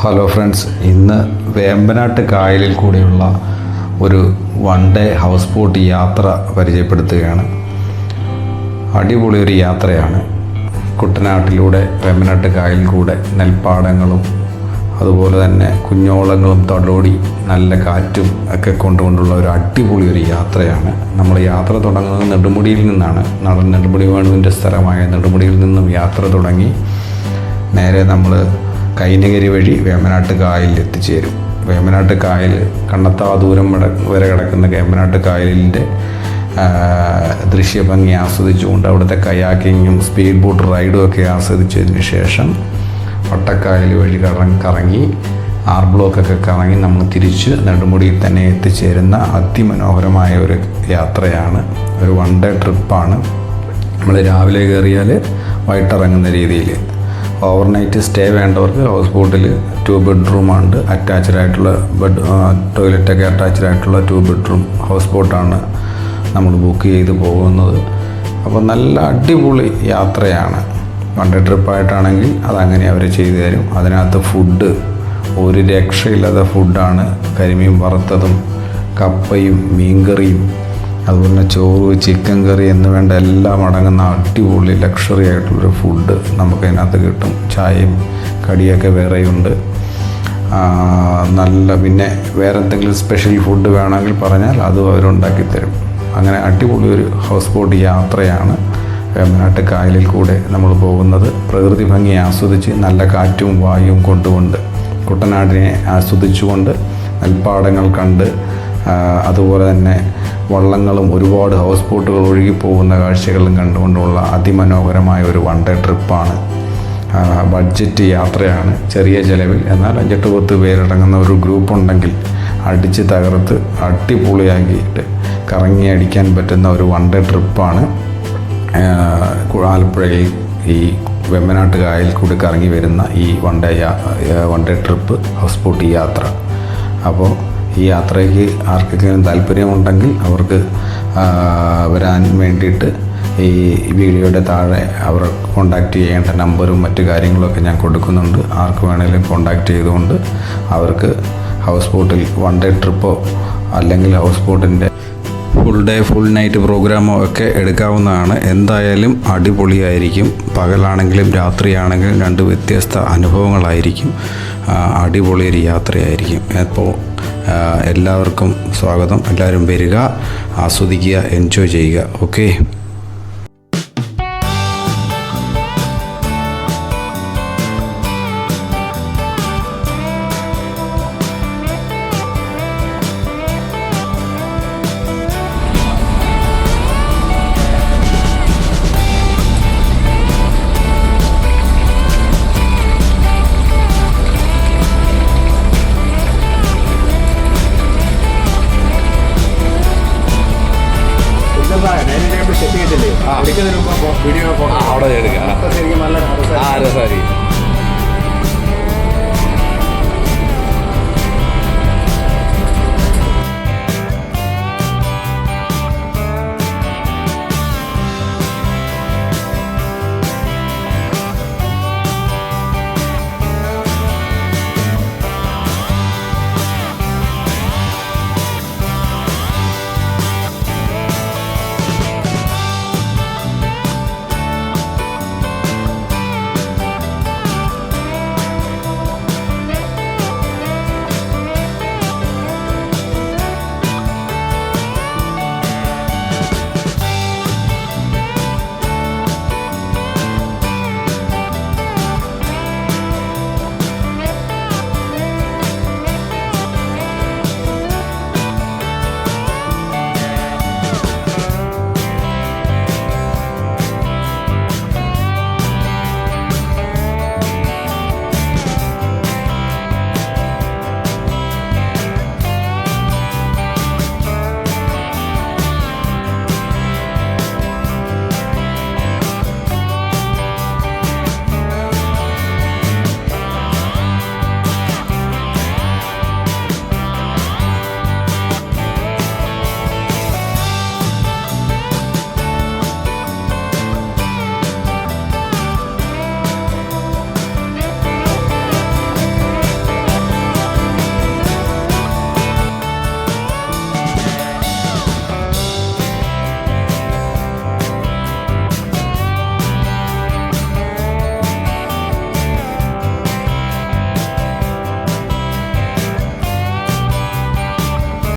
Hello friends, ഇന്ന് വേമ്പനാട്ട് കായലിൽ കൂടെയുള്ള ഒരു വൺ ഡേ ഹൗസ് ബോട്ട് യാത്ര പരിചയപ്പെടുത്തുകയാണ്. അടിപൊളി ഒരു യാത്രയാണ്. കുട്ടനാട്ടിലൂടെ വേമ്പനാട്ട് കായലിൽ കൂടെ നെൽപ്പാടങ്ങളും അതുപോലെ തന്നെ കുഞ്ഞോളങ്ങളും തടോടി നല്ല കാറ്റും ഒക്കെ കൊണ്ടുകൊണ്ടുള്ള ഒരു അടിപൊളി ഒരു യാത്രയാണ്. നമ്മൾ യാത്ര തുടങ്ങുന്നത് നെടുമുടിയിൽ നിന്നാണ്. നടൻ നെടുമുടി വേണുവിൻ്റെ സ്ഥലമായ നെടുമുടിയിൽ നിന്നും യാത്ര തുടങ്ങി നേരെ നമ്മൾ കൈനഗിരി വഴി വേമ്പനാട്ട് കായലിൽ എത്തിച്ചേരും. വേമ്പനാട്ട് കായൽ കണ്ണത്താ ദൂരം വരെ കിടക്കുന്ന വേമ്പനാട്ട് കായലിൻ്റെ ദൃശ്യഭംഗി ആസ്വദിച്ചുകൊണ്ട് അവിടുത്തെ കയാക്കിങ്ങും സ്പീഡ് ബോട്ട് റൈഡും ഒക്കെ ആസ്വദിച്ചതിന് ശേഷം വട്ടക്കായൽ വഴി കറങ്ങി ആർ ബ്ലോക്കൊക്കെ കറങ്ങി നമ്മൾ തിരിച്ച് നെടുമുടിയിൽ തന്നെ എത്തിച്ചേരുന്ന അതിമനോഹരമായ ഒരു യാത്രയാണ്. ഒരു വൺ ഡേ ട്രിപ്പാണ്. നമ്മൾ രാവിലെ കയറിയാൽ വൈകിട്ടിറങ്ങുന്ന രീതിയിൽ. ഓവർനൈറ്റ് സ്റ്റേ വേണ്ടവർക്ക് ഹൗസ് ബോട്ടിൽ 2 ബെഡ്റൂമുണ്ട്. അറ്റാച്ച്ഡ് ആയിട്ടുള്ള ടോയ്ലറ്റൊക്കെ അറ്റാച്ച്ഡ് ആയിട്ടുള്ള 2 ബെഡ്റൂം ഹൗസ് ബോട്ടാണ് നമ്മൾ ബുക്ക് ചെയ്ത് പോകുന്നത്. അപ്പോൾ നല്ല അടിപൊളി യാത്രയാണ്. വൺ ഡേ ട്രിപ്പായിട്ടാണെങ്കിൽ അതങ്ങനെ അവർ ചെയ്തു തരും. അതിനകത്ത് ഫുഡ് ഒരു രക്ഷയില്ലാത്ത ഫുഡാണ്. കരിമീൻ വറുത്തതും കപ്പയും മീൻകറിയും അതുപോലെ ചോറ്, ചിക്കൻ കറി എന്ന് വേണ്ട എല്ലാം അടങ്ങുന്ന അടിപൊളി ലക്ഷറി ആയിട്ടുള്ളൊരു ഫുഡ് നമുക്കതിനകത്ത് കിട്ടും. ചായയും കടിയൊക്കെ വേറെയുണ്ട്. നല്ല പിന്നെ വേറെ എന്തെങ്കിലും സ്പെഷ്യൽ ഫുഡ് വേണമെങ്കിൽ പറഞ്ഞാൽ അതും അവരുണ്ടാക്കി തരും. അങ്ങനെ അടിപൊളി ഒരു ഹൗസ് ബോട്ട് യാത്രയാണ് വേമ്പനാട്ട് കായലിൽ കൂടെ നമ്മൾ പോകുന്നത്. പ്രകൃതി ഭംഗി ആസ്വദിച്ച് നല്ല കാറ്റും വായുവും കൊണ്ടുകൊണ്ട് കുട്ടനാടിനെ ആസ്വദിച്ചുകൊണ്ട് നെൽപ്പാടങ്ങൾ കണ്ട് അതുപോലെ തന്നെ വള്ളങ്ങളും ഒരുപാട് ഹൗസ് ബോട്ടുകൾ ഒഴുകിപ്പോകുന്ന കാഴ്ചകളും കണ്ടുകൊണ്ടുള്ള അതിമനോഹരമായ ഒരു വൺ ഡേ ട്രിപ്പാണ്. ബഡ്ജറ്റ് യാത്രയാണ്. ചെറിയ ചിലവിൽ എന്നാൽ 5-10 പേരടങ്ങുന്ന ഒരു ഗ്രൂപ്പ് ഉണ്ടെങ്കിൽ അടിച്ച് തകർത്ത് അടിപൊളിയാക്കിയിട്ട് കറങ്ങി അടിക്കാൻ പറ്റുന്ന ഒരു വൺ ഡേ ട്രിപ്പാണ്. ആലപ്പുഴയിൽ ഈ വേമ്പനാട്ട് കായൽ കൂടി കറങ്ങി വരുന്ന ഈ one day trip house boat യാത്ര. അപ്പോൾ ഈ യാത്രയ്ക്ക് ആർക്കെങ്കിലും താല്പര്യമുണ്ടെങ്കിൽ അവർക്ക് വരാൻ വേണ്ടിയിട്ട് ഈ വീഡിയോയുടെ താഴെ അവർ കോണ്ടാക്റ്റ് ചെയ്യേണ്ട നമ്പറും മറ്റു കാര്യങ്ങളൊക്കെ ഞാൻ കൊടുക്കുന്നുണ്ട്. ആർക്ക് വേണമെങ്കിലും കോണ്ടാക്റ്റ് ചെയ്തുകൊണ്ട് അവർക്ക് ഹൗസ് ബോട്ടിൽ വൺ ഡേ ട്രിപ്പോ അല്ലെങ്കിൽ ഹൗസ് ബോട്ടിൻ്റെ ഫുൾ ഡേ ഫുൾ നൈറ്റ് പ്രോഗ്രാമോ ഒക്കെ എടുക്കാവുന്നതാണ്. എന്തായാലും അടിപൊളിയായിരിക്കും. പകലാണെങ്കിലും രാത്രിയാണെങ്കിലും 2 വ്യത്യസ്ത അനുഭവങ്ങളായിരിക്കും. അടിപൊളി ഒരു യാത്രയായിരിക്കും. അപ്പോൾ എല്ലാവർക്കും സ്വാഗതം. എല്ലാവരും വരിക, ആസ്വദിക്കുക, എൻജോയ് ചെയ്യുക. ഓക്കെ.